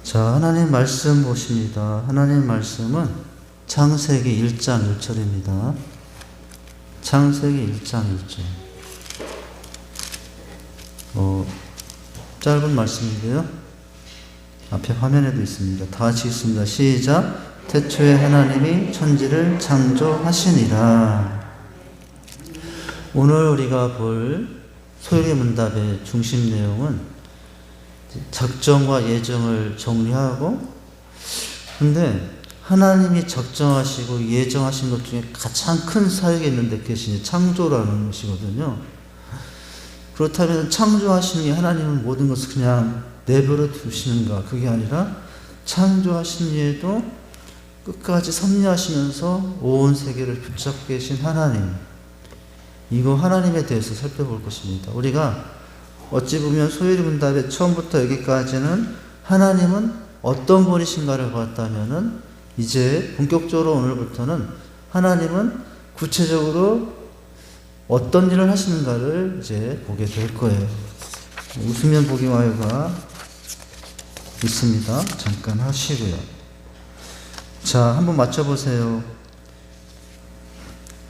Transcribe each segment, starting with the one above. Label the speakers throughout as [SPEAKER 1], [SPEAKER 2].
[SPEAKER 1] 자, 하나님 말씀 보십니다. 하나님 말씀은 창세기 1장 1절입니다. 창세기 1장 1절. 짧은 말씀인데요. 앞에 화면에도 있습니다. 다 같이 읽습니다. 시작. 태초에 하나님이 천지를 창조하시니라. 오늘 우리가 볼 소요리 문답의 중심 내용은 작정과 예정을 정리하고, 근데 하나님이 작정하시고 예정하신 것 중에 가장 큰 사역이 있는데 그것이 창조라는 것이거든요. 그렇다면 창조하신 이 하나님은 모든 것을 그냥 내버려 두시는가? 그게 아니라 창조하신 이에도 끝까지 섭리하시면서 온 세계를 붙잡고 계신 하나님, 이거 하나님에 대해서 살펴볼 것입니다. 우리가 어찌 보면 소요리 문답의 처음부터 여기까지는 하나님은 어떤 분이신가를 봤다면은, 이제 본격적으로 오늘부터는 하나님은 구체적으로 어떤 일을 하시는가를 이제 보게 될 거예요. 웃으면 보기 와요가 있습니다. 잠깐 하시고요. 자, 한번 맞춰보세요.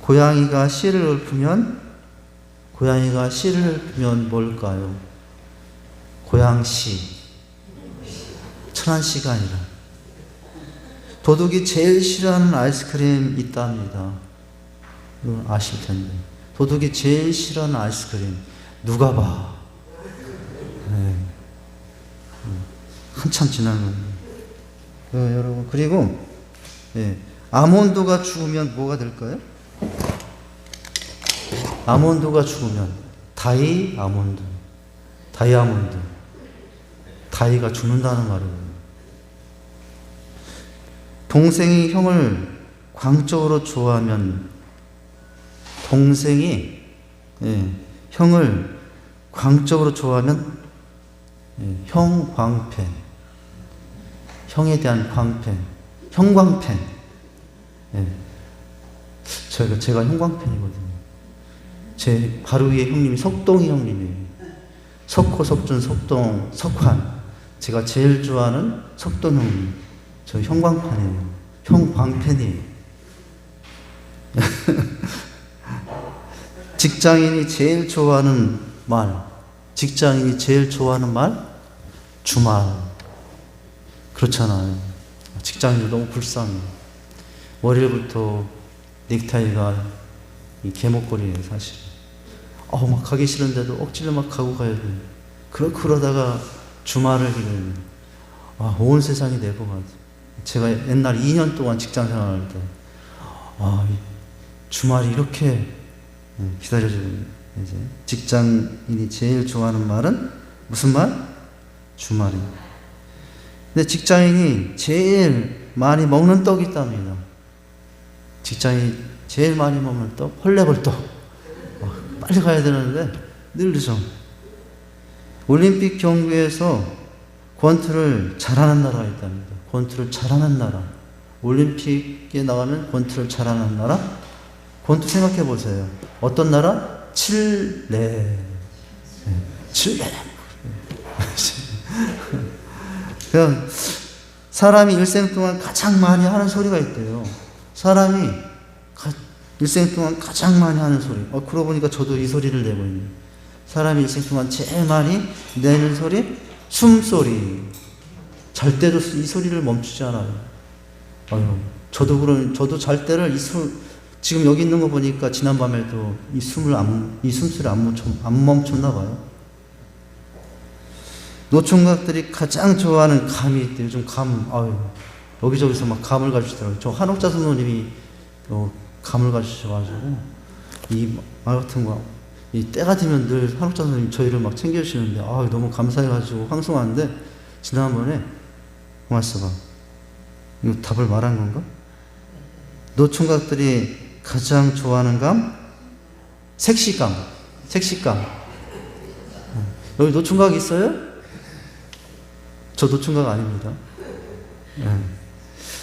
[SPEAKER 1] 고양이가 씨를 읊으면 뭘까요? 고양씨. 천안씨가 아니라. 도둑이 제일 싫어하는 아이스크림 있답니다. 이건 아실 텐데. 도둑이 제일 싫어하는 아이스크림. 누가 봐. 네. 한참 지난 거예요. 여러분. 그리고, 아몬드가 죽으면 뭐가 될까요? 아몬드가 죽으면 다이아몬드. 다이가 죽는다는 말이에요. 동생이 형을 광적으로 좋아하면, 형을 광적으로 좋아하면 형광펜. 형에 대한 광펜. 형광펜. 제가 형광펜이거든요. 제 바로 위에 형님이 석동이 형님이에요. 석호, 석준, 석동, 석환. 제가 제일 좋아하는 석동 형님. 저 형광펜이에요. 형광펜이에요. 직장인이 제일 좋아하는 말. 주말. 그렇잖아요. 직장인들 너무 불쌍해요. 월요일부터 넥타이가 이 개목걸이에요, 사실. 막 가기 싫은데도 억지로 막 가고 가야 돼요. 그러다가 주말을 기다려요. 온 세상이 내 것 같아요. 제가 옛날 2년 동안 직장 생활할 때, 주말이 이렇게 기다려져요. 이제 직장인이 제일 좋아하는 말은 무슨 말? 주말이에요. 근데 직장인이 제일 많이 먹는 떡이 있답니다. 직장인이 제일 많이 먹는 떡, 헐레벌떡. 빨리 가야 되는데 늘 늦어. 올림픽 경기에서 권투를 잘하는 나라가 있답니다. 권투를 잘하는 나라. 올림픽에 나가면 권투를 잘하는 나라? 권투 생각해 보세요. 어떤 나라? 칠레. 칠레. 그냥 사람이 일생 동안 가장 많이 하는 소리가 있대요. 사람이 일생 동안 가장 많이 하는 소리. 그러고 보니까 저도 이 소리를 내고 있네요. 사람이 일생 동안 제일 많이 내는 소리? 숨소리. 잘 때도 이 소리를 멈추지 않아요. 저도 잘 때를 지금 여기 있는 거 보니까 지난밤에도 이 숨소리 안 멈췄나 봐요. 노총각들이 가장 좋아하는 감이 있대요. 요즘 여기저기서 막 감을 가르치더라고요. 저 한옥자 선생님이 감을 가르치셔가지고, 이 말 같은 거, 이 때가 되면 늘 한옥자 선생님이 저희를 막 챙겨주시는데, 너무 감사해가지고 황송한데, 지난번에, 고맙습니다. 이거 답을 말한 건가? 노총각들이 가장 좋아하는 감? 색시감. 여기 노총각 있어요? 저 노총각 아닙니다.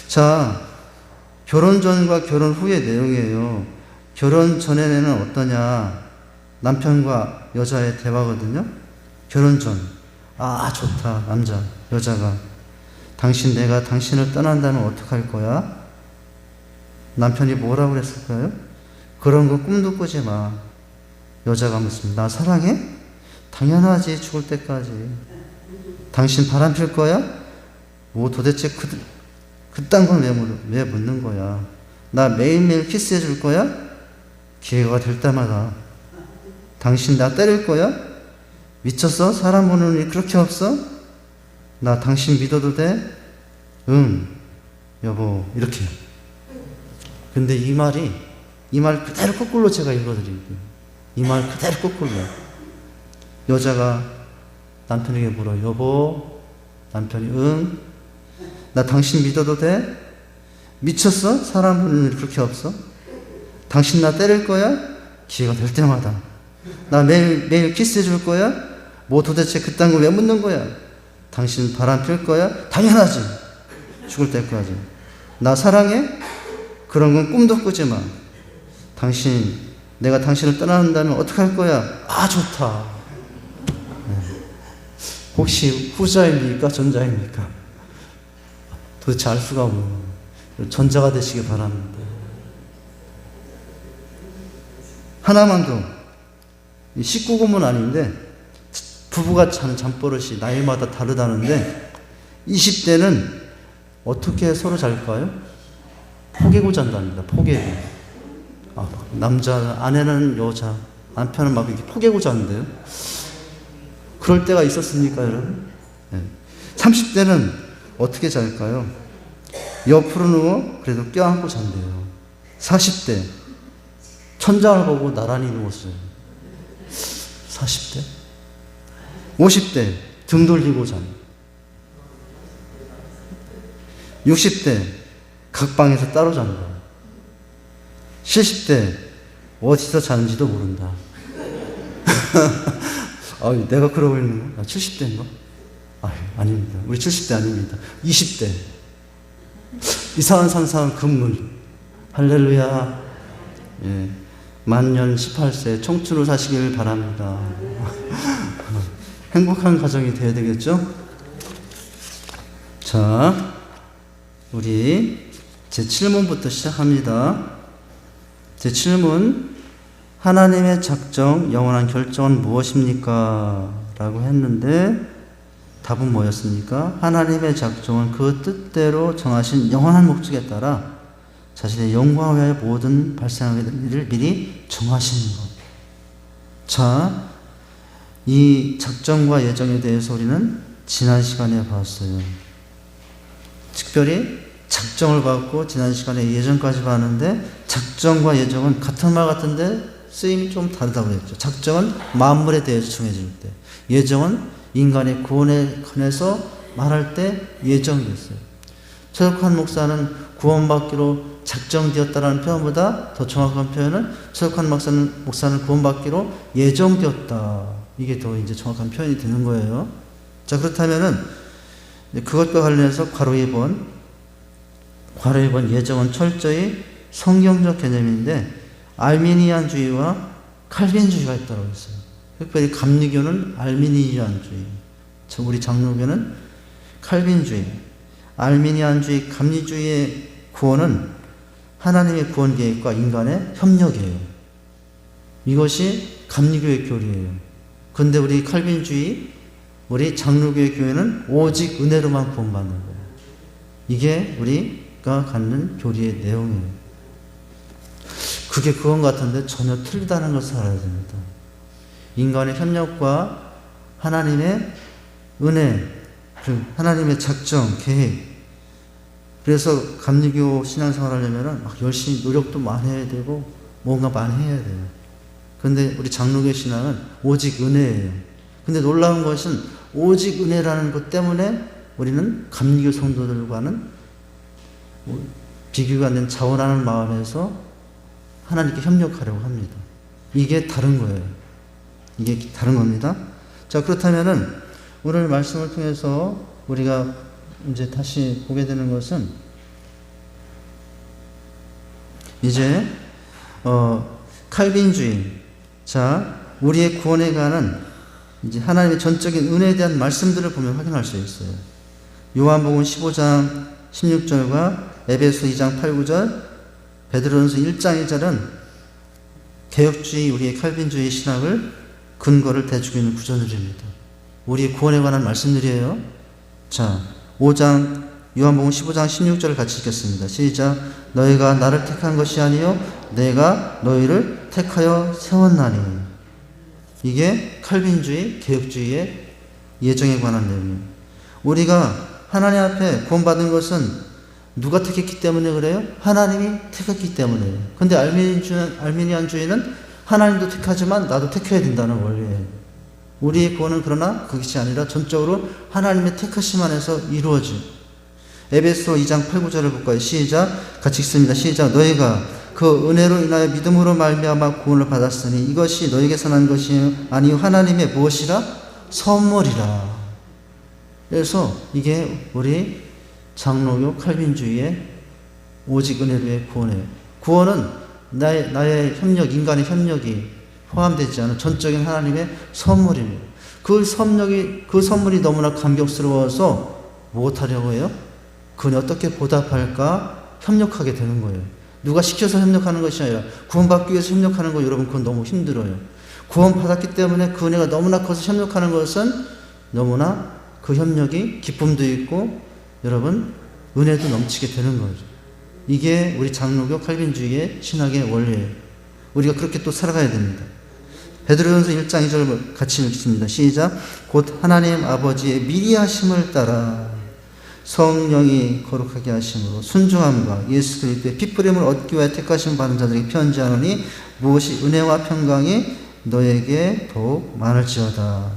[SPEAKER 1] 자, 결혼 전과 결혼 후의 내용이에요. 결혼 전에는 어떠냐? 남편과 여자의 대화거든요. 결혼 전. 좋다. 남자, 여자가. 내가 당신을 떠난다면 어떡할 거야? 남편이 뭐라고 그랬을까요? 그런 거 꿈도 꾸지 마. 여자가 묻습니다. 나 사랑해? 당연하지. 죽을 때까지. 당신 바람 필 거야? 뭐 도대체 그딴 걸 왜 묻는 거야? 나 매일매일 키스해 줄 거야? 기회가 될 때마다. 당신 나 때릴 거야? 미쳤어? 사람 보는 눈이 그렇게 없어? 나 당신 믿어도 돼? 응, 여보. 이렇게. 근데 이 말 그대로 거꾸로 제가 읽어드릴게요. 이 말 그대로 거꾸로. 여자가 남편에게 물어. 여보. 남편이 응. 나 당신 믿어도 돼? 미쳤어? 사람 보는 눈이 그렇게 없어? 당신 나 때릴 거야? 기회가 될 때마다. 나 매일 키스해 줄 거야? 뭐 도대체 그딴 거 왜 묻는 거야? 당신 바람 필 거야? 당연하지. 죽을 때까지. 나 사랑해? 그런 건 꿈도 꾸지 마. 내가 당신을 떠난다면 어떡할 거야? 아, 좋다. 혹시 후자입니까? 전자입니까? 도대체 알 수가 없는 전자가 되시기 바랍니다. 하나만 더. 19금은 아닌데 부부가 하는 잠버릇이 나이마다 다르다는데 20대는 어떻게 서로 잘까요? 포개고 잔답니다. 포개고. 아내는 여자, 남편은 막 이렇게 포개고 자는데요. 그럴 때가 있었습니까, 여러분? 네. 30대는 어떻게 잘까요? 옆으로 누워 그래도 껴안고 잔대요. 40대 천장을 보고 나란히 누웠어요. 40대 50대 등 돌리고 잔. 60대 각방에서 따로 잔다. 70대 어디서 자는지도 모른다. 내가 그러고 있는 거? 70대인가? 아닙니다. 우리 70대 아닙니다. 20대. 이상한 산상한 금물. 할렐루야. 예. 만년 18세 청춘을 사시길 바랍니다. 행복한 가정이 되어야 되겠죠? 자, 우리 제 7문부터 시작합니다. 제 7문, 하나님의 작정, 영원한 결정은 무엇입니까? 라고 했는데 답은 뭐였습니까? 하나님의 작정은 그 뜻대로 정하신 영원한 목적에 따라 자신의 영광을 위하여 모든 발생하게 될 일을 미리 정하시는 것. 자, 이 작정과 예정에 대해서 우리는 지난 시간에 봤어요. 특별히 작정을 받고 지난 시간에 예정까지 봤는데 작정과 예정은 같은 말 같은데 쓰임이 좀 다르다고 그랬죠. 작정은 만물에 대해서 정해질 때, 예정은 인간의 구원에 관해서 말할 때 예정이 됐어요. 최석환 목사는 구원받기로 작정되었다라는 표현보다 더 정확한 표현은 최석환 목사는 구원받기로 예정되었다. 이게 더 이제 정확한 표현이 되는 거예요. 자, 그렇다면은 그것과 관련해서 괄호 2번 예정은 철저히 성경적 개념인데 알미니안주의와 칼빈주의가 있다고 했어요. 특별히 감리교는 알미니안주의, 우리 장로교는 칼빈주의. 알미니안주의, 감리주의의 구원은 하나님의 구원 계획과 인간의 협력이에요. 이것이 감리교의 교리예요. 근데 우리 칼빈주의, 우리 장로교의 교회는 오직 은혜로만 구원받는 거예요. 이게 우리가 갖는 교리의 내용이에요. 그게 그건 같은데 전혀 틀리다는 것을 알아야 됩니다. 인간의 협력과 하나님의 은혜, 하나님의 작정, 계획. 그래서 감리교 신앙생활 하려면 막 열심히 노력도 많이 해야 되고 뭔가 많이 해야 돼요. 그런데 우리 장로교 신앙은 오직 은혜예요. 근데 놀라운 것은 오직 은혜라는 것 때문에 우리는 감리교 성도들과는 비교가 안 된 자원하는 마음에서 하나님께 협력하려고 합니다. 이게 다른 거예요. 이게 다른 겁니다. 자, 그렇다면은 오늘 말씀을 통해서 우리가 이제 다시 보게 되는 것은 이제 칼빈주의. 자, 우리의 구원에 관한 이제 하나님의 전적인 은혜에 대한 말씀들을 보면 확인할 수 있어요. 요한복음 15장 16절과 에베소 2장 8, 9절, 베드로전서 1장 2절은 개혁주의, 우리의 칼빈주의 신학을 근거를 대주고 있는 구절들입니다. 우리의 구원에 관한 말씀들이에요. 자, 5장 요한복음 15장 16절을 같이 읽겠습니다. 시작. 너희가 나를 택한 것이 아니요 내가 너희를 택하여 세웠나니. 이게 칼빈주의, 개혁주의의 예정에 관한 내용이에요. 우리가 하나님 앞에 구원받은 것은 누가 택했기 때문에 그래요? 하나님이 택했기 때문에요. 근데 알미니안주의는 하나님도 택하지만 나도 택해야 된다는 원리예요. 우리의 구원은 그러나 그것이 아니라 전적으로 하나님의 택하심 안에서 이루어진. 에베소 2장 8, 9절을 볼까요? 시작. 같이 읽습니다. 시작. 너희가 그 은혜로 인하여 믿음으로 말미암아 구원을 받았으니 이것이 너희에게서 난 것이 아니요 하나님의 무엇이라? 선물이라. 그래서 이게 우리 장로교 칼빈주의의 오직 은혜로의 구원이에요. 구원은 나의 협력, 인간의 협력이 포함되지 않은 전적인 하나님의 선물입니다. 그 선물이 너무나 감격스러워서 무엇하려고 해요? 그건 어떻게 보답할까? 협력하게 되는 거예요. 누가 시켜서 협력하는 것이 아니라 구원받기 위해서 협력하는 거, 여러분 그건 너무 힘들어요. 구원받았기 때문에 그 은혜가 너무나 커서 협력하는 것은 너무나 그 협력이 기쁨도 있고 여러분 은혜도 넘치게 되는 거죠. 이게 우리 장로교 칼빈주의의 신학의 원리예요. 우리가 그렇게 또 살아가야 됩니다. 베드로전서 1장 2절 같이 읽습니다. 시작. 곧 하나님 아버지의 미리 하심을 따라 성령이 거룩하게 하심으로 순종함과 예수 그리스도의 핏부림을 얻기 위하여 택하심 받은 자들에게 편지하노니 무엇이 은혜와 평강이 너에게 더욱 많을지어다.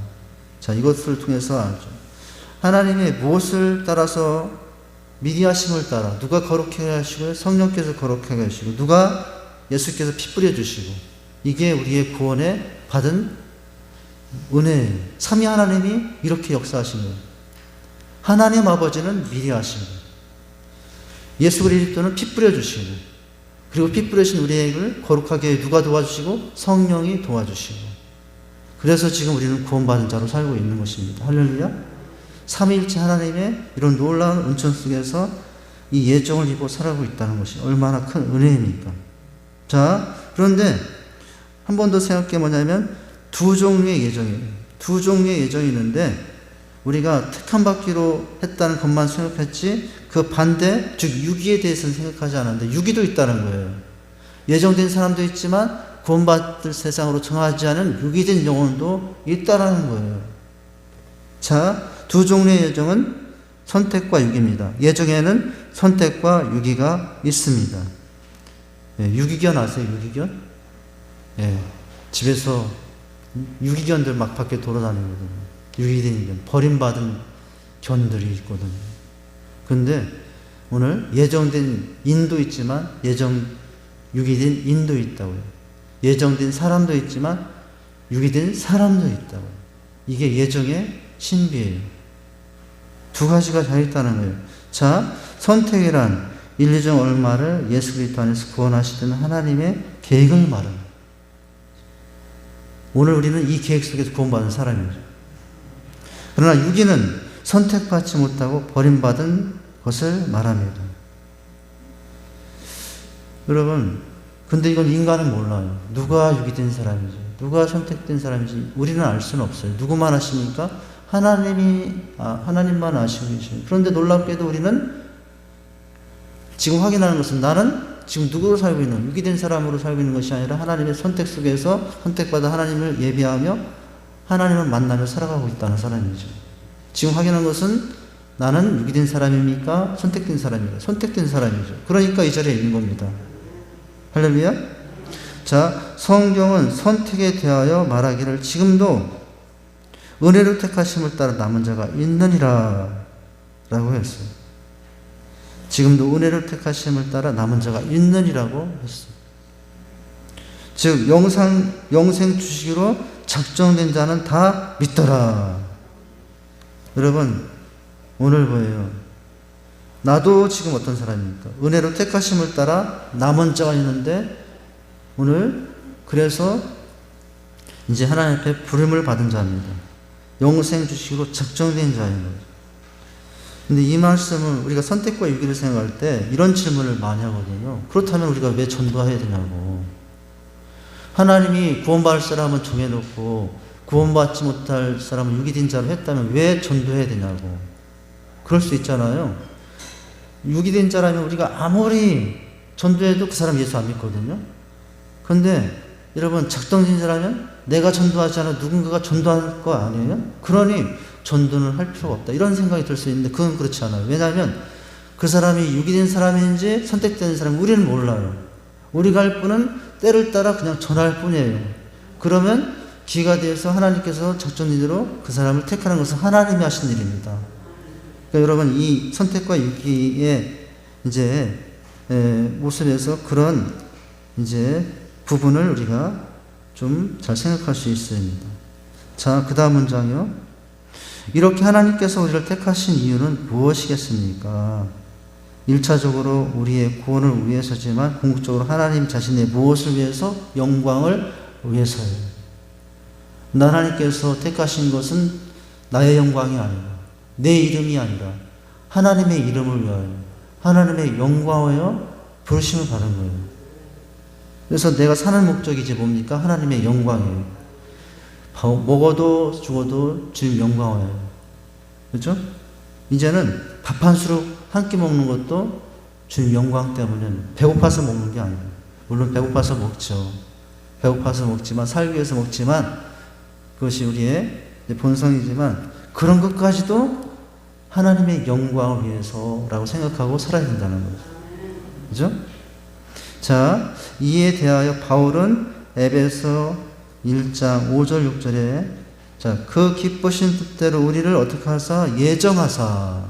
[SPEAKER 1] 자, 이것을 통해서 알죠. 하나님의 무엇을 따라서 미리 하심을 따라 누가 거룩하게 하시고요? 성령께서 거룩하게 하시고 누가 예수께서 피 뿌려주시고 이게 우리의 구원에 받은 은혜예요. 삼위 하나님이 이렇게 역사하신 거예요. 하나님 아버지는 미리 하시고 예수 그리스도는 피 뿌려주시고 그리고 피 뿌려신 우리를 거룩하게 누가 도와주시고 성령이 도와주시고 그래서 지금 우리는 구원받은 자로 살고 있는 것입니다. 할렐루야. 삼위일체 하나님의 이런 놀라운 은총 속에서 이 예정을 입고 살아가고 있다는 것이 얼마나 큰 은혜입니까? 자, 그런데 한 번 더 생각해 뭐냐면 두 종류의 예정이에요. 두 종류의 예정이 있는데 우리가 택함 받기로 했다는 것만 생각했지 그 반대, 즉 유기에 대해서는 생각하지 않았는데 유기도 있다는 거예요. 예정된 사람도 있지만 구원받을 세상으로 정하지 않은 유기된 영혼도 있다라는 거예요. 자, 두 종류의 예정은 선택과 유기입니다. 예정에는 선택과 유기가 있습니다. 유기견 아세요? 유기견? 집에서 유기견들 막 밖에 돌아다니거든요. 유기된 견, 버림받은 견들이 있거든요. 근데 오늘 예정된 인도 있지만 유기된 인도 있다고요. 예정된 사람도 있지만 유기된 사람도 있다고요. 이게 예정의 신비예요. 두 가지가 다 있다는 거예요. 자, 선택이란 인류적 얼마를 예수 그리스도 안에서 구원하시던 하나님의 계획을 말합니다. 오늘 우리는 이 계획 속에서 구원받은 사람이죠. 그러나 유기는 선택받지 못하고 버림받은 것을 말합니다. 여러분, 근데 이건 인간은 몰라요. 누가 유기된 사람인지, 누가 선택된 사람인지 우리는 알 수는 없어요. 누구만 아십니까? 하나님만 아시고 계시죠. 그런데 놀랍게도 우리는 지금 확인하는 것은 나는 지금 누구로 살고 있는, 유기된 사람으로 살고 있는 것이 아니라 하나님의 선택 속에서 선택받아 하나님을 예비하며 하나님을 만나며 살아가고 있다는 사람이죠. 지금 확인한 것은 나는 유기된 사람입니까? 선택된 사람입니까? 선택된 사람이죠. 그러니까 이 자리에 있는 겁니다. 할렐루야. 자, 성경은 선택에 대하여 말하기를 지금도 은혜로 택하심을 따라 남은 자가 있느니라 라고 했어요. 지금도 은혜로 택하심을 따라 남은 자가 있느니라고 했어요. 즉 영생 주시기로 작정된 자는 다 믿더라. 여러분, 오늘 뭐예요? 나도 지금 어떤 사람입니까? 은혜로 택하심을 따라 남은 자가 있는데 오늘 그래서 이제 하나님 앞에 부름을 받은 자입니다. 영생 주시기로 작정된 자인 거죠. 근데 이 말씀을 우리가 선택과 유기를 생각할 때 이런 질문을 많이 하거든요. 그렇다면 우리가 왜 전도해야 되냐고. 하나님이 구원받을 사람은 정해놓고 구원받지 못할 사람은 유기된 자로 했다면 왜 전도해야 되냐고. 그럴 수 있잖아요. 유기된 자라면 우리가 아무리 전도해도 그 사람 예수 안 믿거든요. 그런데 여러분, 작정진 자라면 내가 전도하지 않아 누군가가 전도할 거 아니에요? 그러니 전도는 할 필요가 없다, 이런 생각이 들 수 있는데 그건 그렇지 않아요. 왜냐하면 그 사람이 유기된 사람인지 선택된 사람인지 우리는 몰라요. 우리가 할 뿐은 때를 따라 그냥 전할 뿐이에요. 그러면 기가 되어서 하나님께서 작정진 대로 그 사람을 택하는 것은 하나님이 하신 일입니다. 그러니까 여러분, 이 선택과 유기의 이제 모습에서 그런 이제 부분을 우리가 좀 잘 생각할 수 있습니다. 자, 그 다음 문장이요. 이렇게 하나님께서 우리를 택하신 이유는 무엇이겠습니까? 1차적으로 우리의 구원을 위해서지만 궁극적으로 하나님 자신의 무엇을 위해서? 영광을 위해서예요. 하나님께서 택하신 것은 나의 영광이 아니라, 내 이름이 아니라 하나님의 이름을 위하여, 하나님의 영광을 위하여 부르심을 받은 거예요. 그래서 내가 사는 목적이 이제 뭡니까? 하나님의 영광이에요. 먹어도 죽어도 주님 영광이에요. 그렇죠? 이제는 밥 한 수로 한 끼 먹는 것도 주님 영광 때문에, 배고파서 먹는 게 아니에요. 물론 배고파서 먹죠. 배고파서 먹지만, 살기 위해서 먹지만, 그것이 우리의 본성이지만 그런 것까지도 하나님의 영광을 위해서라고 생각하고 살아야 된다는 거죠. 그죠? 자, 이에 대하여 바울은 에베소 1장 5절 6절에 자, 그 기쁘신 뜻대로 우리를 어떻게 하사? 예정하사.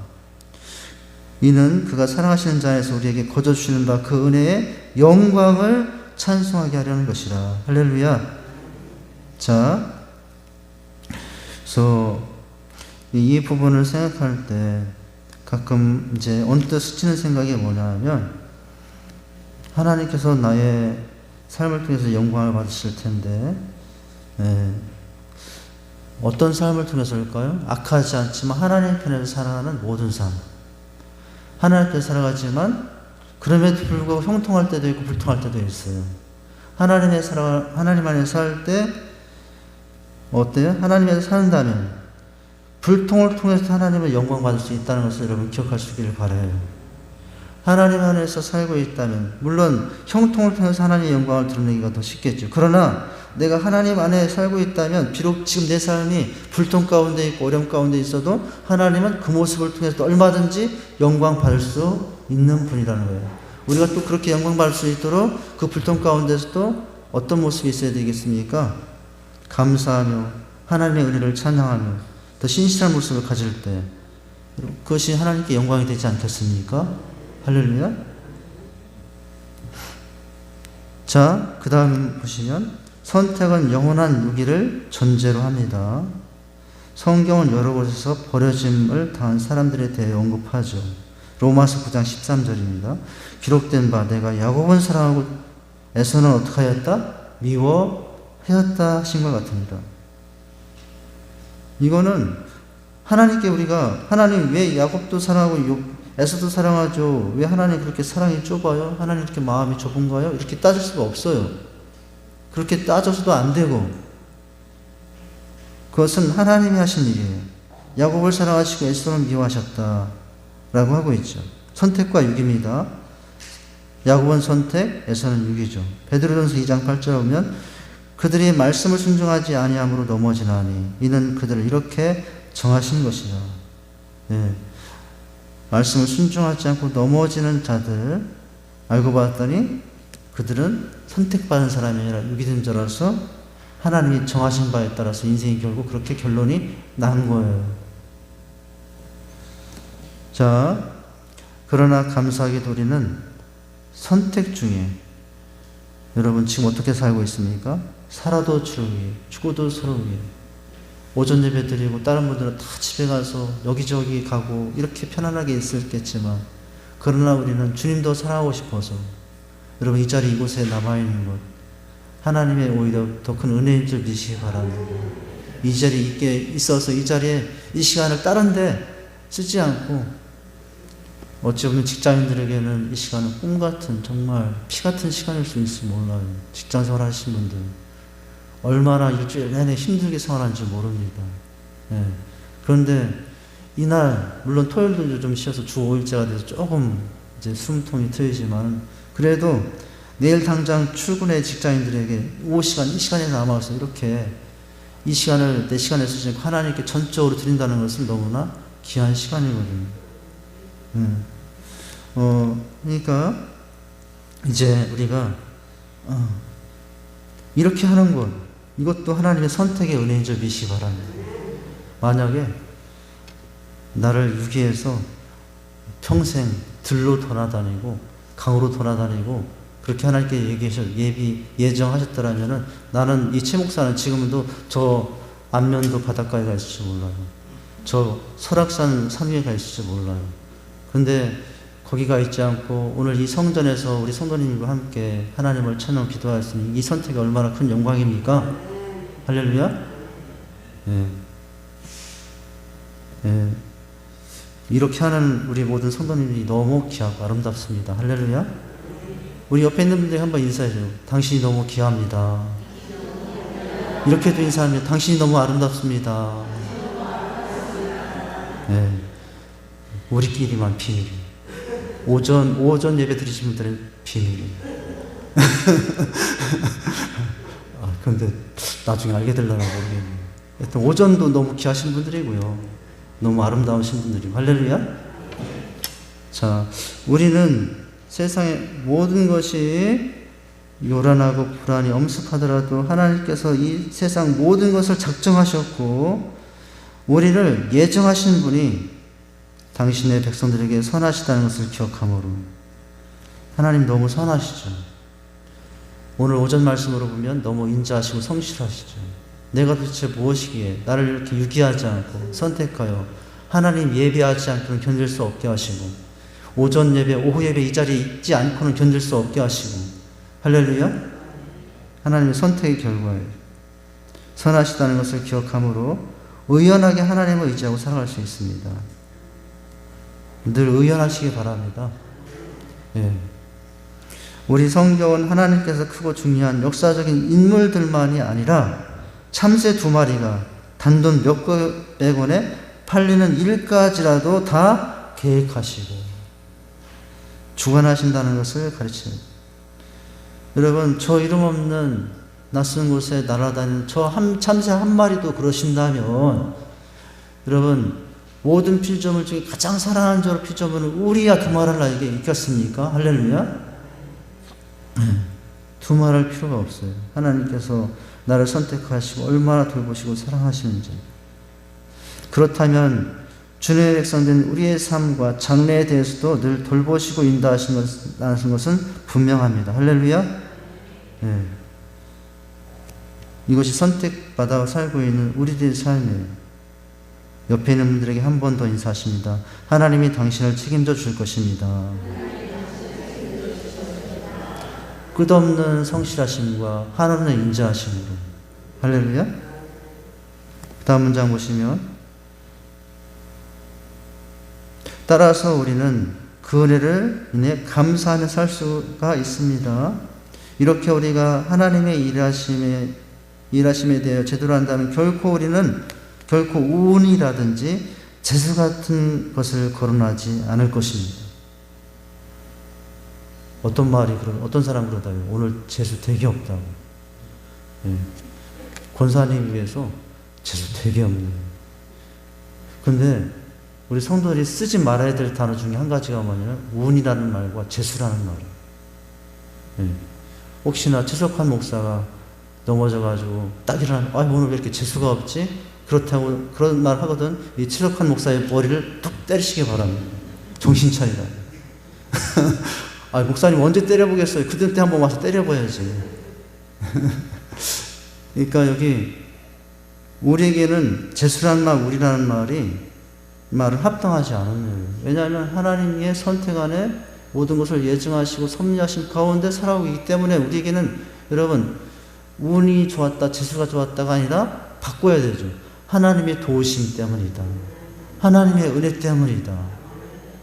[SPEAKER 1] 이는 그가 사랑하시는 자에서 우리에게 거저주시는 바 그 은혜의 영광을 찬송하게 하려는 것이라. 할렐루야. 자, 그래서 이 부분을 생각할 때 가끔 이제 언뜻 스치는 생각이 뭐냐면, 하나님께서 나의 삶을 통해서 영광을 받으실 텐데, 어떤 삶을 통해서일까요? 악하지 않지만 하나님 편에서 살아가는 모든 삶. 하나님 편에서 살아가지만 그럼에도 불구하고 형통할 때도 있고 불통할 때도 있어요. 하나님 안에 살 때 어때요? 하나님 안에 산다면 불통을 통해서 하나님의 영광 받을 수 있다는 것을 여러분 기억할 수 있기를 바라요. 하나님 안에서 살고 있다면 물론 형통을 통해서 하나님의 영광을 드러내기가 더 쉽겠죠. 그러나 내가 하나님 안에 살고 있다면 비록 지금 내 삶이 불통 가운데 있고 어려움 가운데 있어도 하나님은 그 모습을 통해서 얼마든지 영광 받을 수 있는 분이라는 거예요. 우리가 또 그렇게 영광 받을 수 있도록 그 불통 가운데서도 어떤 모습이 있어야 되겠습니까? 감사하며 하나님의 은혜를 찬양하며 더 신실한 모습을 가질 때 그것이 하나님께 영광이 되지 않겠습니까? 할렐루야. 자, 그 다음 보시면 선택은 영원한 유기를 전제로 합니다. 성경은 여러 곳에서 버려짐을 당한 사람들에 대해 언급하죠. 로마서 9장 13절입니다. 기록된 바 내가 야곱은 사랑하고 에서는 어떻게 하였다? 미워하였다 하신 것 같습니다. 이거는 하나님께 우리가 하나님 왜 야곱도 사랑하고 에서도 사랑하죠. 왜 하나님 그렇게 사랑이 좁아요? 하나님 이렇게 마음이 좁은가요? 이렇게 따질 수가 없어요. 그렇게 따져서도 안 되고 그것은 하나님이 하신 일이에요. 야곱을 사랑하시고 에서는 미워하셨다 라고 하고 있죠. 선택과 유기입니다. 야곱은 선택, 에서는 유기죠. 베드로전서 2장 8절에 보면 그들이 말씀을 순종하지 아니함으로 넘어지나니 이는 그들을 이렇게 정하신 것이다. 네. 말씀을 순종하지 않고 넘어지는 자들 알고 봤더니 그들은 선택받은 사람이 아니라 유기된 자라서 하나님이 정하신 바에 따라서 인생이 결국 그렇게 결론이 난 거예요. 자, 그러나 감사하게도 우리는 선택 중에 여러분 지금 어떻게 살고 있습니까? 살아도 주를 위해, 죽어도 서로 위해. 오전 예배 드리고 다른 분들은 다 집에 가서 여기저기 가고 이렇게 편안하게 있었겠지만 그러나 우리는 주님도 사랑하고 싶어서 여러분 이 자리 이곳에 남아있는 것 하나님의 오히려 더 큰 은혜인 줄 믿으시기 바랍니다. 이 자리에 있게 있어서 이 자리에 이 시간을 다른 데 쓰지 않고 어찌 보면 직장인들에게는 이 시간은 꿈 같은, 정말 피 같은 시간일 수 있을지 몰라요. 직장 생활 하시는 분들. 얼마나 일주일 내내 힘들게 생활하는지 모릅니다. 예. 그런데 이날, 물론 토요일도 좀 쉬어서 주 5일째가 돼서 조금 이제 숨통이 트이지만, 그래도 내일 당장 출근의 직장인들에게 5시간, 이 시간에 남아서 이렇게 이 시간을 내 시간에 쓰시고 하나님께 전적으로 드린다는 것은 너무나 귀한 시간이거든요. 그러니까 이제 우리가 이렇게 하는 것, 이것도 하나님의 선택의 은혜인 줄 믿으시기 바랍니다. 만약에 나를 유기해서 평생 들로 돌아다니고 강으로 돌아다니고 그렇게 하나님께 예정하셨더라면은 나는 이 최 목사는 지금도 저 안면도 바닷가에 가 있을지 몰라요. 저 설악산 산 위에 가 있을지 몰라요. 그런데 거기가 있지 않고 오늘 이 성전에서 우리 성도님과 함께 하나님을 찬양 기도하였으니 이 선택이 얼마나 큰 영광입니까? 할렐루야. 예. 예. 이렇게 하는 우리 모든 성도님이 너무 귀하고 아름답습니다. 할렐루야. 우리 옆에 있는 분들에게 한번 인사해줘요. 당신이 너무 귀합니다. 이렇게도 인사하면 당신이 너무 아름답습니다. 네. 우리끼리만 비밀. 오전 예배 드리신 분들은 비밀. 그런데 나중에 알게 되려나 모르겠네요. 하여튼 오전도 너무 귀하신 분들이고요. 너무 아름다우신 분들이고. 할렐루야. 자, 우리는 세상의 모든 것이 요란하고 불안이 엄습하더라도 하나님께서 이 세상 모든 것을 작정하셨고 우리를 예정하신 분이 당신의 백성들에게 선하시다는 것을 기억함으로 하나님 너무 선하시죠. 오늘 오전 말씀으로 보면 너무 인자하시고 성실하시죠. 내가 도대체 무엇이기에 나를 이렇게 유기하지 않고 선택하여 하나님 예배하지 않고는 견딜 수 없게 하시고 오전 예배, 오후 예배 이 자리에 있지 않고는 견딜 수 없게 하시고 할렐루야. 하나님의 선택의 결과예요. 선하시다는 것을 기억함으로 의연하게 하나님을 의지하고 살아갈 수 있습니다. 늘 의연하시기 바랍니다. 예. 우리 성경은 하나님께서 크고 중요한 역사적인 인물들만이 아니라 참새 2마리가 단돈 몇백 원에 팔리는 일까지라도 다 계획하시고 주관하신다는 것을 가르쳐요. 여러분, 저 이름 없는 낯선 곳에 날아다니는 저 참새 한 마리도 그러신다면 여러분, 모든 필조물 중에 가장 사랑하는 저 필조물은 우리야 두말할 나에게 있겠습니까? 할렐루야. 두말할 필요가 없어요. 하나님께서 나를 선택하시고 얼마나 돌보시고 사랑하시는지. 그렇다면 주님의 백성된 우리의 삶과 장래에 대해서도 늘 돌보시고 인도하시는 것은 분명합니다. 할렐루야. 네. 이것이 선택받아 살고 있는 우리들의 삶이에요. 옆에 있는 분들에게 한 번 더 인사하십니다. 하나님이 당신을 책임져 줄 것입니다. 끝없는 성실하심과 하나님의 인자하심으로. 할렐루야. 다음 문장 보시면 따라서 우리는 그 은혜를 인해 감사하며 살 수가 있습니다. 이렇게 우리가 하나님의 일하심에 대해 제대로 한다면 결코 우리는 운이라든지 재수 같은 것을 거론하지 않을 것입니다. 어떤 사람 그러다요. 오늘 재수 되게 없다고. 예. 권사님 위해서 재수 되게 없네요. 근데 우리 성도들이 쓰지 말아야 될 단어 중에 한 가지가 뭐냐면 운이라는 말과 재수라는 말이에요. 예. 혹시나 최석환 목사가 넘어져가지고 딱 일어나면 오늘 왜 이렇게 재수가 없지? 그렇다고 그런 말 하거든. 이 최석환 목사의 머리를 뚝 때리시기 바랍니다. 정신 차리라. 목사님 언제 때려보겠어요? 그때 한번 와서 때려봐야지. 그러니까 여기 우리에게는 재수라는 말, 우리라는 말을 합당하지 않은 거예요. 왜냐하면 하나님의 선택 안에 모든 것을 예정하시고 섭리하신 가운데 살아오고 있기 때문에 우리에게는 여러분 운이 좋았다, 재수가 좋았다가 아니라 바꿔야 되죠. 하나님의 도우심 때문이다. 하나님의 은혜 때문이다.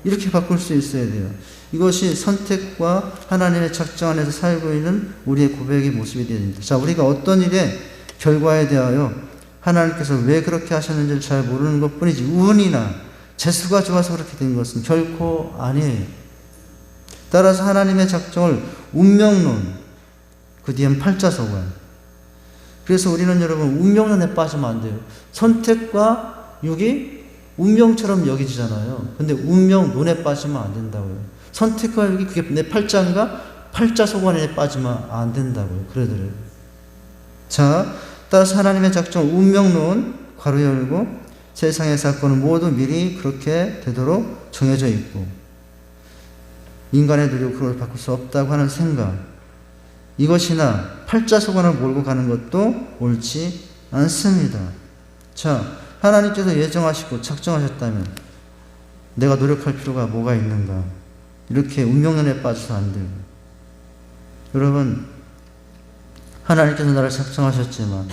[SPEAKER 1] 이렇게 바꿀 수 있어야 돼요. 이것이 선택과 하나님의 작정 안에서 살고 있는 우리의 고백의 모습이 되어야 됩니다. 자, 우리가 어떤 일의 결과에 대하여 하나님께서 왜 그렇게 하셨는지를 잘 모르는 것 뿐이지, 운이나 재수가 좋아서 그렇게 된 것은 결코 아니에요. 따라서 하나님의 작정을 운명론, 그 뒤엔 팔자소관. 그래서 우리는 여러분, 운명론에 빠지면 안 돼요. 선택과 육이 운명처럼 여기지잖아요. 근데 운명론에 빠지면 안 된다고요. 선택과 육이 그게 내 팔자인가? 팔자소관에 빠지면 안 된다고요. 그러더래요. 자, 따라서 하나님의 작정, 운명론, 괄호 열고, 세상의 사건은 모두 미리 그렇게 되도록 정해져 있고, 인간의 노력으로 그걸 바꿀 수 없다고 하는 생각, 이것이나 팔자소관을 몰고 가는 것도 옳지 않습니다. 자, 하나님께서 예정하시고 작정하셨다면 내가 노력할 필요가 뭐가 있는가? 이렇게 운명론에 빠져서 안 돼요. 여러분, 하나님께서 나를 작정하셨지만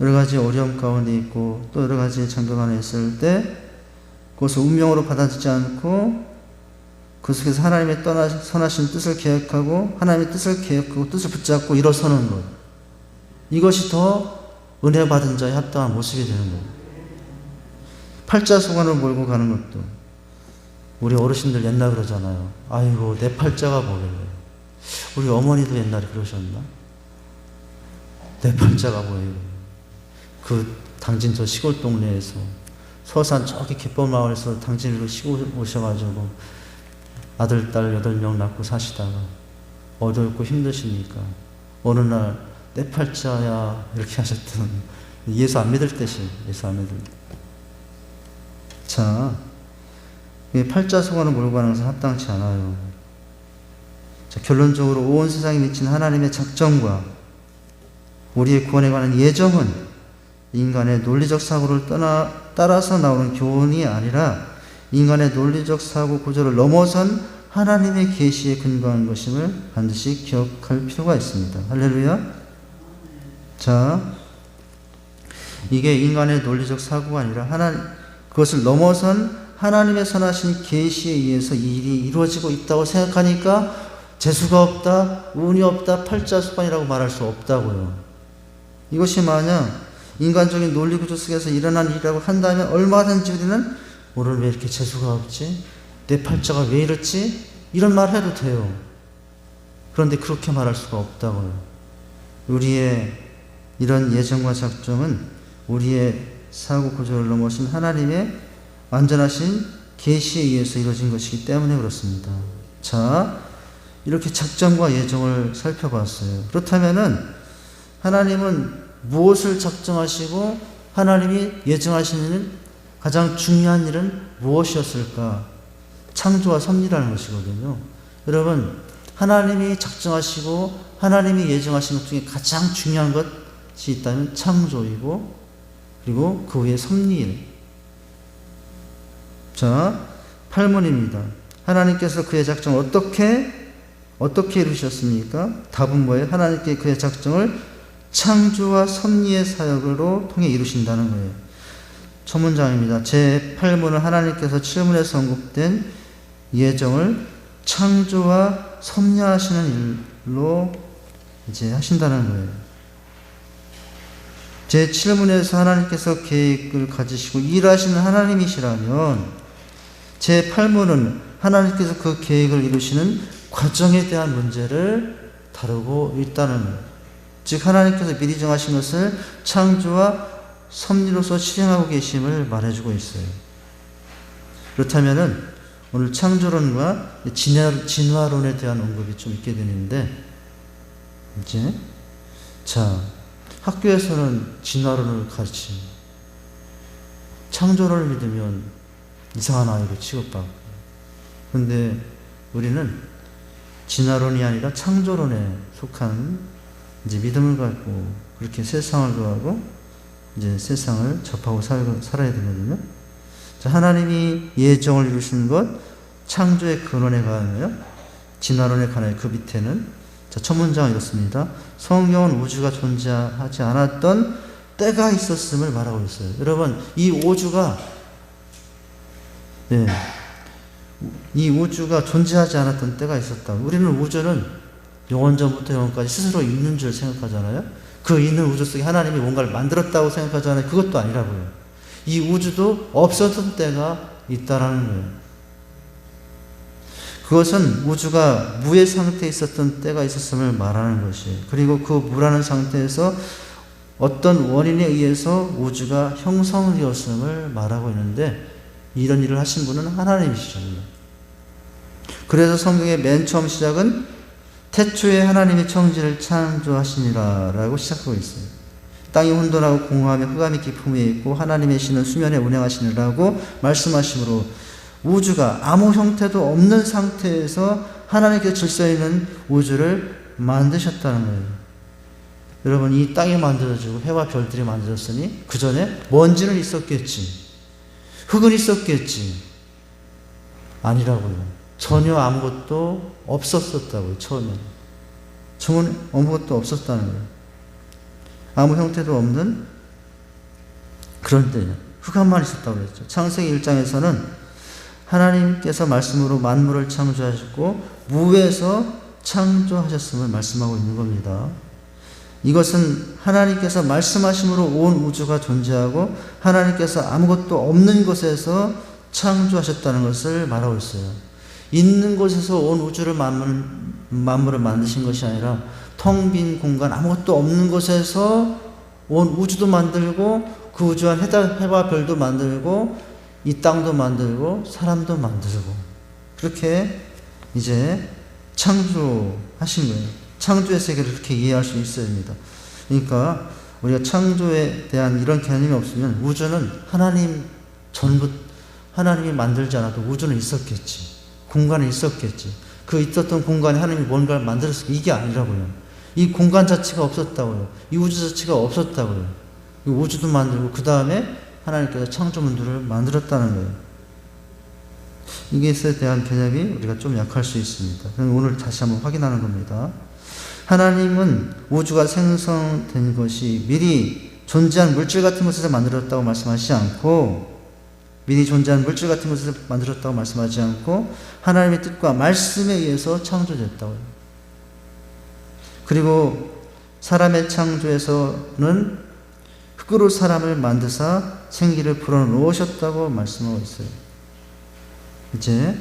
[SPEAKER 1] 여러 가지 어려움 가운데 있고 또 여러 가지 장벽 안에 있을 때 그것을 운명으로 받아들이지 않고 그 속에서 하나님의 선하신 뜻을 계획하고 하나님의 뜻을 계획하고 뜻을 붙잡고 일어서는 것, 이것이 더 은혜 받은 자의 합당한 모습이 되는 거예요. 팔자소관을 몰고 가는 것도, 우리 어르신들 옛날 그러잖아요. 아이고 내 팔자가 뭐길래. 우리 어머니도 옛날에 그러셨나? 내 팔자가 뭐예요? 그 당진 저 시골 동네에서 서산 저기 갯벌마을에서 당진으로 시고 오셔가지고 아들, 딸 8명 낳고 사시다가 어렵고 힘드시니까 어느 날 내 팔자야 이렇게 하셨던, 예수 안 믿을 때시, 예수 안 믿을 때. 자, 팔자소관을 몰고 가는 것은 합당치 않아요. 자, 결론적으로 온 세상에 미친 하나님의 작정과 우리의 구원에 관한 예정은 인간의 논리적 사고를 따라서 나오는 교훈이 아니라 인간의 논리적 사고 구조를 넘어선 하나님의 계시에 근거한 것임을 반드시 기억할 필요가 있습니다. 할렐루야. 자, 이게 인간의 논리적 사고가 아니라 그것을 넘어선 하나님의 선하신 계시에 의해서 이 일이 이루어지고 있다고 생각하니까 재수가 없다, 운이 없다, 팔자소관이라고 말할 수 없다고요. 이것이 만약 인간적인 논리 구조 속에서 일어난 일이라고 한다면 얼마든지 우리는 오늘 왜 이렇게 재수가 없지? 내 팔자가 왜 이렇지? 이런 말 해도 돼요. 그런데 그렇게 말할 수가 없다고요. 우리의 이런 예정과 작정은 우리의 사고 구조를 넘어선 하나님의 완전하신 계시에 의해서 이루어진 것이기 때문에 그렇습니다. 자, 이렇게 작정과 예정을 살펴봤어요. 그렇다면은 하나님은 무엇을 작정하시고 하나님이 예정하시는 가장 중요한 일은 무엇이었을까? 창조와 섭리라는 것이거든요. 여러분, 하나님이 작정하시고 하나님이 예정하신 것 중에 가장 중요한 것이 있다면 창조이고, 그리고 그 후에 섭리일. 자, 8문입니다. 하나님께서 그의 작정을 어떻게 이루셨습니까? 답은 뭐예요? 하나님께 그의 작정을 창조와 섭리의 사역으로 통해 이루신다는 거예요. 첫 문장입니다. 제8문은 하나님께서 7문에서 언급된 예정을 창조와 섭리하시는 일로 이제 하신다는 거예요. 제7문에서 하나님께서 계획을 가지시고 일하시는 하나님이시라면 제8문은 하나님께서 그 계획을 이루시는 과정에 대한 문제를 다루고 있다는 거예요. 즉 하나님께서 미리 정하신 것을 창조와 섭리로서 실행하고 계심을 말해주고 있어요. 그렇다면은 오늘 창조론과 진화론에 대한 언급이 좀 있게 되는데, 이제 자, 학교에서는 진화론을 가르치, 창조론을 믿으면 이상한 아이로 취급받고, 근데 우리는 진화론이 아니라 창조론에 속한 이제 믿음을 갖고 그렇게 세상을 좋아하고 이제 세상을 접하고 살아야 되거든요. 자, 하나님이 예정을 이루신 것, 창조의 근원에 관하여, 진화론에 관하여 그 밑에는, 자, 첫 문장은 이렇습니다. 성경은 우주가 존재하지 않았던 때가 있었음을 말하고 있어요. 여러분, 이 우주가 이 우주가 존재하지 않았던 때가 있었다. 우리는 우주는 영원전부터 영원까지 스스로 있는 줄 생각하잖아요. 그 있는 우주 속에 하나님이 뭔가를 만들었다고 생각하잖아요. 그것도 아니라고요. 이 우주도 없었던 때가 있다라는 거예요. 그것은 우주가 무의 상태에 있었던 때가 있었음을 말하는 것이에요. 그리고 그 무라는 상태에서 어떤 원인에 의해서 우주가 형성되었음을 말하고 있는데, 이런 일을 하신 분은 하나님이시죠. 그래서 성경의 맨 처음 시작은 태초에 하나님이 천지를 창조하시니라 라고 시작하고 있어요. 땅이 혼돈하고 공허하며 흑암이 깊음에 있고 하나님의 신은 수면에 운행하시느라고 말씀하시므로 우주가 아무 형태도 없는 상태에서 하나님께서 질서 있는 우주를 만드셨다는 거예요. 여러분, 이 땅이 만들어지고 해와 별들이 만들어졌으니 그 전에 먼지는 있었겠지, 흙은 있었겠지. 아니라고요. 전혀 아무것도 없었었다고요. 처음에는 아무것도 없었다는 거예요. 아무 형태도 없는 그런 때예요. 흑암만 있었다고 그랬죠. 창세기 1장에서는 하나님께서 말씀으로 만물을 창조하셨고 무에서 창조하셨음을 말씀하고 있는 겁니다. 이것은 하나님께서 말씀하심으로 온 우주가 존재하고 하나님께서 아무것도 없는 곳에서 창조하셨다는 것을 말하고 있어요. 있는 곳에서 온 우주를 만물을 만드신 것이 아니라 텅 빈 공간, 아무것도 없는 곳에서 온 우주도 만들고 그 우주 안 해와 별도 만들고 이 땅도 만들고 사람도 만들고 그렇게 이제 창조하신 거예요. 창조의 세계를 그렇게 이해할 수 있어야 됩니다. 그러니까 우리가 창조에 대한 이런 개념이 없으면 우주는 하나님이 만들지 않아도 우주는 있었겠지. 공간이 있었겠지. 그 있었던 공간에 하나님이 뭔가를 만들었을 이게 아니라고요. 이 공간 자체가 없었다고요. 이 우주 자체가 없었다고요. 이 우주도 만들고 그 다음에 하나님께서 창조물들을 만들었다는 거예요. 이것에 대한 개념이 우리가 좀 약할 수 있습니다. 오늘 다시 한번 확인하는 겁니다. 하나님은 우주가 생성된 것이 미리 존재한 물질 같은 것에서 만들었다고 말씀하지 않고, 하나님의 뜻과 말씀에 의해서 창조됐다고요. 그리고 사람의 창조에서는 흙으로 사람을 만드사 생기를 불어넣으셨다고 말씀하고 있어요. 이제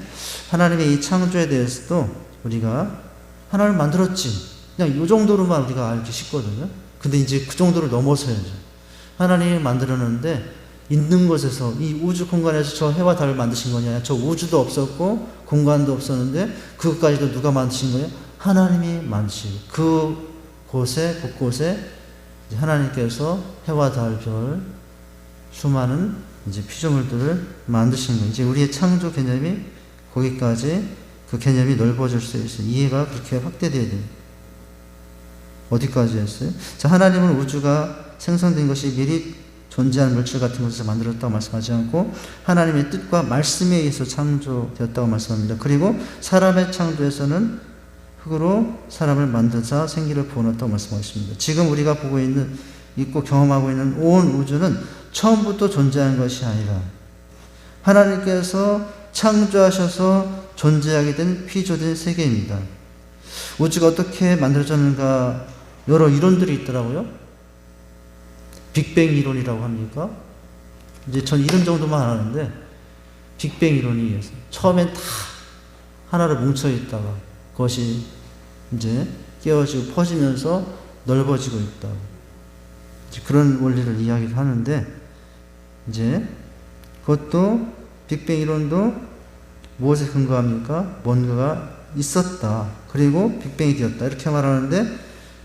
[SPEAKER 1] 하나님의 이 창조에 대해서도 우리가 하나님을 만들었지, 그냥 이 정도로만 우리가 알기 쉽거든요. 근데 이제 그 정도를 넘어서야죠. 하나님이 만들었는데 있는 곳에서, 이 우주 공간에서 저 해와 달을 만드신 거냐? 저 우주도 없었고 공간도 없었는데 그것까지도 누가 만드신 거예요? 하나님이 만드시고 곳곳에 하나님께서 해와 달, 별, 수많은 이제 피조물들을 만드신 거예요. 이제 우리의 창조 개념이 거기까지 그 개념이 넓어질 수 있어요. 이해가 그렇게 확대돼야 돼요. 어디까지 했어요? 자, 하나님은 우주가 생성된 것이 미리 존재한 물질 같은 것에서 만들었다고 말씀하지 않고 하나님의 뜻과 말씀에 의해서 창조되었다고 말씀합니다. 그리고 사람의 창조에서는 흙으로 사람을 만드사 생기를 부어넣었다고 말씀하십니다. 지금 우리가 보고 있고 경험하고 있는 온 우주는 처음부터 존재한 것이 아니라 하나님께서 창조하셔서 존재하게 된 피조된 세계입니다. 우주가 어떻게 만들어졌는가 여러 이론들이 있더라고요. 빅뱅 이론이라고 합니까? 이제 전 이런 정도만 아는데 빅뱅 이론이 처음엔 다 하나로 뭉쳐 있다가 그것이 이제 깨어지고 퍼지면서 넓어지고 있다. 그런 원리를 이야기를 하는데, 이제 그것도 빅뱅 이론도 무엇에 근거합니까? 뭔가가 있었다. 그리고 빅뱅이 되었다. 이렇게 말하는데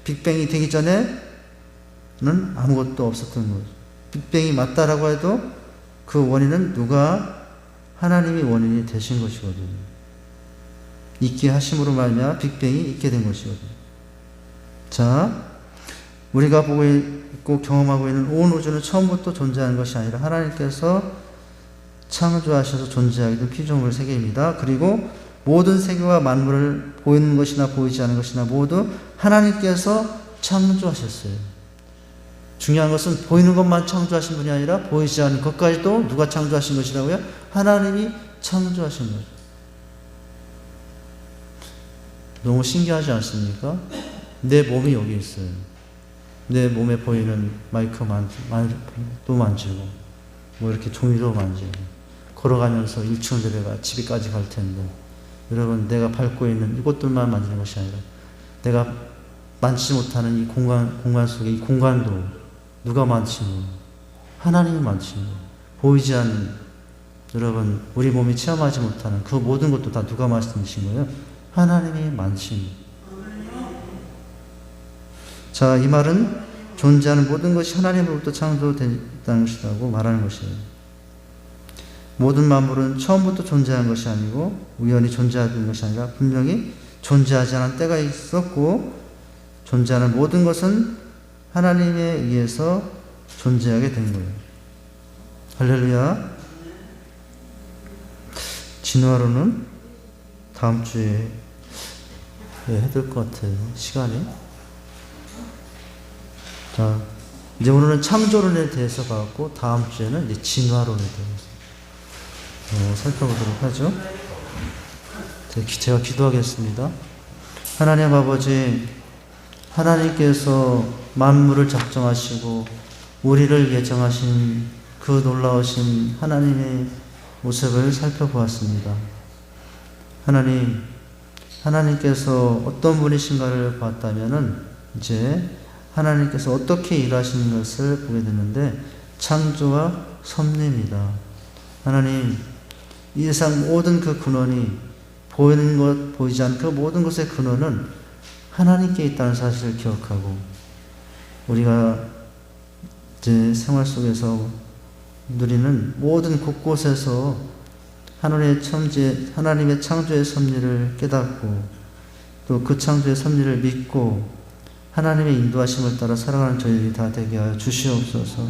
[SPEAKER 1] 빅뱅이 되기 전에는 아무것도 없었던 거죠. 빅뱅이 맞다라고 해도 그 원인은 하나님이 원인이 되신 것이거든요. 있게 하심으로 말미암아 빅뱅이 있게 된 것이거든요. 자, 우리가 보고 있고 경험하고 있는 온 우주는 처음부터 존재하는 것이 아니라 하나님께서 창조하셔서 존재하게 된 피조물 세계입니다. 그리고 모든 세계와 만물을 보이는 것이나 보이지 않는 것이나 모두 하나님께서 창조하셨어요. 중요한 것은 보이는 것만 창조하신 분이 아니라 보이지 않는 것까지도 누가 창조하신 것이라고요? 하나님이 창조하신 거죠. 너무 신기하지 않습니까? 내 몸이 여기 있어요. 내 몸에 보이는 또 만지고, 뭐 이렇게 종이도 만지고, 걸어가면서 1층 내려가 집에까지 갈 텐데, 여러분, 내가 밟고 있는 이곳들만 만지는 것이 아니라, 내가 만지지 못하는 이 공간 속에 이 공간도 누가 만지는 거예요? 하나님이 만지는 거예요. 보이지 않는, 여러분, 우리 몸이 체험하지 못하는 그 모든 것도 다 누가 만지신 거예요? 하나님이 만지신 거예요. 자, 이 말은 존재하는 모든 것이 하나님으로부터 창조됐다는 것이라고 말하는 것이에요. 모든 만물은 처음부터 존재한 것이 아니고 우연히 존재하는 것이 아니라 분명히 존재하지 않은 때가 있었고, 존재하는 모든 것은 하나님에 의해서 존재하게 된 거예요. 할렐루야. 진화론은 다음 주에 해야 될 것 같아요. 시간이. 자, 이제 오늘은 창조론에 대해서 봤고, 다음 주에는 이제 진화론에 대해서 살펴보도록 하죠. 제가 기도하겠습니다. 하나님 아버지, 하나님께서 만물을 작정하시고 우리를 예정하신 그 놀라우신 하나님의 모습을 살펴보았습니다. 하나님께서 어떤 분이신가를 봤다면은 이제 하나님께서 어떻게 일하시는 것을 보게 되는데, 창조와 섭리입니다. 하나님, 이 세상 모든 그 근원이, 보이는 것, 보이지 않는 그 모든 것의 근원은 하나님께 있다는 사실을 기억하고, 우리가 이제 생활 속에서 누리는 모든 곳곳에서 하나님의 창조의 섭리를 깨닫고, 또 그 창조의 섭리를 믿고 하나님의 인도하심을 따라 살아가는 저희들이 다 되게 하여 주시옵소서.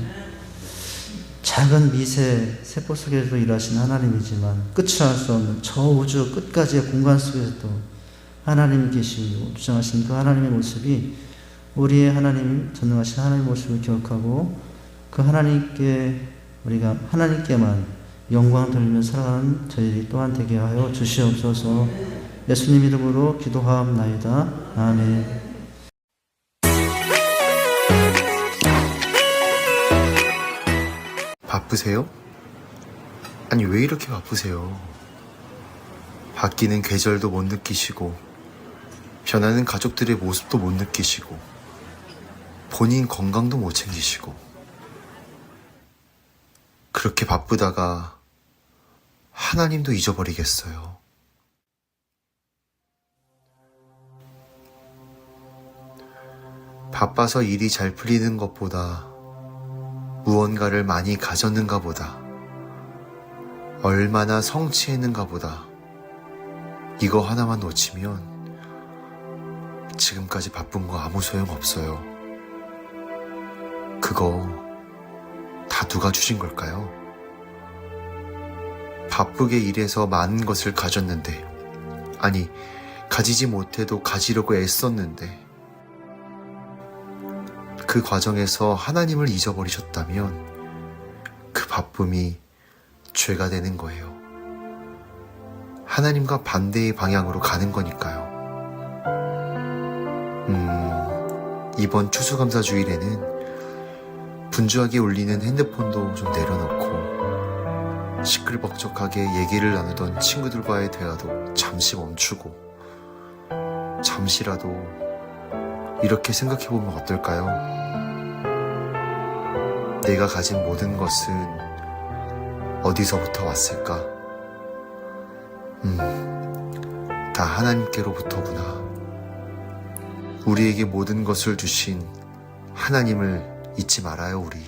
[SPEAKER 1] 작은 미세 세포 속에서 일하신 하나님이지만 끝을 알 수 없는 저 우주 끝까지의 공간 속에서도 하나님이 계시고 주장하신 그 하나님의 모습이 우리의 하나님, 전능하신 하나님의 모습을 기억하고, 그 우리가 하나님께만 영광 돌리며 살아가는 저희들이 또한 되게 하여 주시옵소서. 예수님 이름으로 기도하옵나이다. 아멘.
[SPEAKER 2] 바쁘세요? 아니, 왜 이렇게 바쁘세요? 바뀌는 계절도 못 느끼시고, 변하는 가족들의 모습도 못 느끼시고, 본인 건강도 못 챙기시고, 그렇게 바쁘다가 하나님도 잊어버리겠어요. 바빠서 일이 잘 풀리는 것보다 무언가를 많이 가졌는가 보다, 얼마나 성취했는가 보다, 이거 하나만 놓치면 지금까지 바쁜 거 아무 소용 없어요. 그거 다 누가 주신 걸까요? 바쁘게 일해서 많은 것을 가졌는데, 아니, 가지지 못해도 가지려고 애썼는데, 그 과정에서 하나님을 잊어버리셨다면 그 바쁨이 죄가 되는 거예요. 하나님과 반대의 방향으로 가는 거니까요. 이번 추수감사주일에는 분주하게 울리는 핸드폰도 좀 내려놓고, 시끌벅적하게 얘기를 나누던 친구들과의 대화도 잠시 멈추고, 잠시라도 이렇게 생각해보면 어떨까요? 내가 가진 모든 것은 어디서부터 왔을까? 다 하나님께로부터구나. 우리에게 모든 것을 주신 하나님을 잊지 말아요, 우리.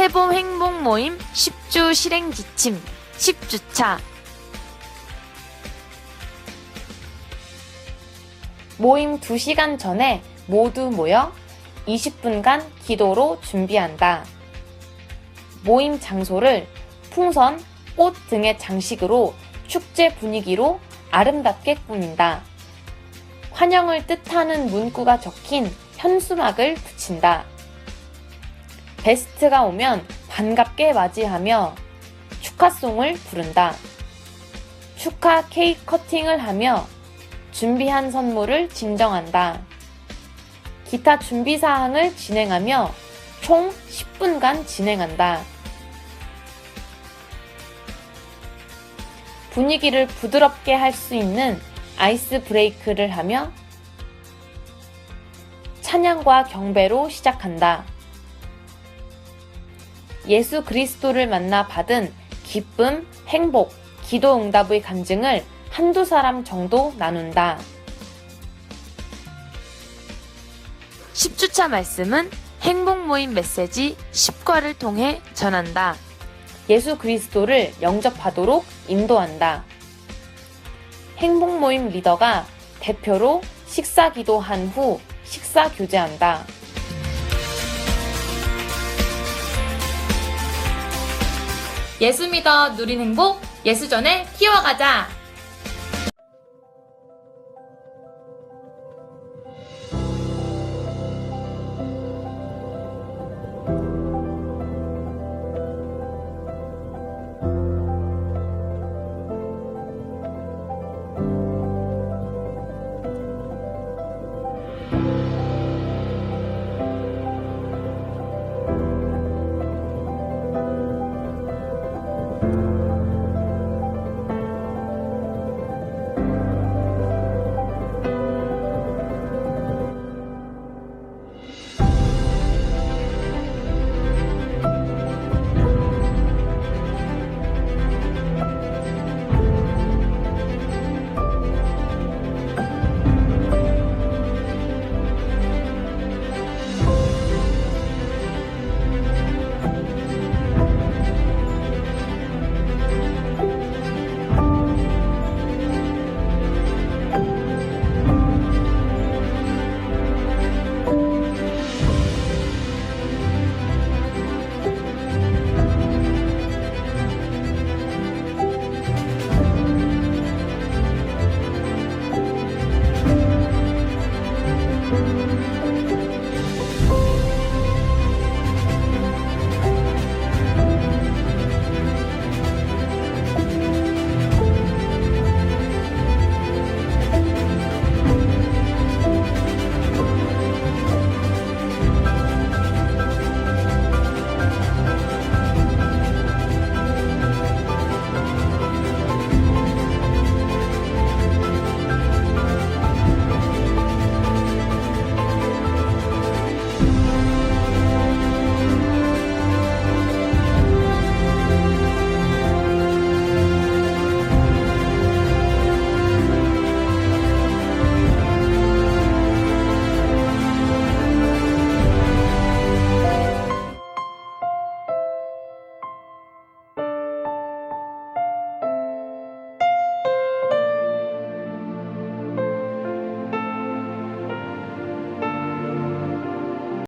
[SPEAKER 3] 세봄 행복 모임 10주 실행 지침 10주차. 모임 2시간 전에 모두 모여 20분간 기도로 준비한다. 모임 장소를 풍선, 꽃 등의 장식으로 축제 분위기로 아름답게 꾸민다. 환영을 뜻하는 문구가 적힌 현수막을 붙인다. 베스트가 오면 반갑게 맞이하며 축하송을 부른다. 축하 케이크 커팅을 하며 준비한 선물을 진정한다. 기타 준비 사항을 진행하며 총 10분간 진행한다. 분위기를 부드럽게 할 수 있는 아이스 브레이크를 하며 찬양과 경배로 시작한다. 예수 그리스도를 만나 받은 기쁨, 행복, 기도 응답의 간증을 한두 사람 정도 나눈다. 10주차 말씀은 행복 모임 메시지 10과를 통해 전한다. 예수 그리스도를 영접하도록 인도한다. 행복 모임 리더가 대표로 식사 기도한 후 식사 교제한다. 예수 믿어 누린 행복, 예수전에 키워가자.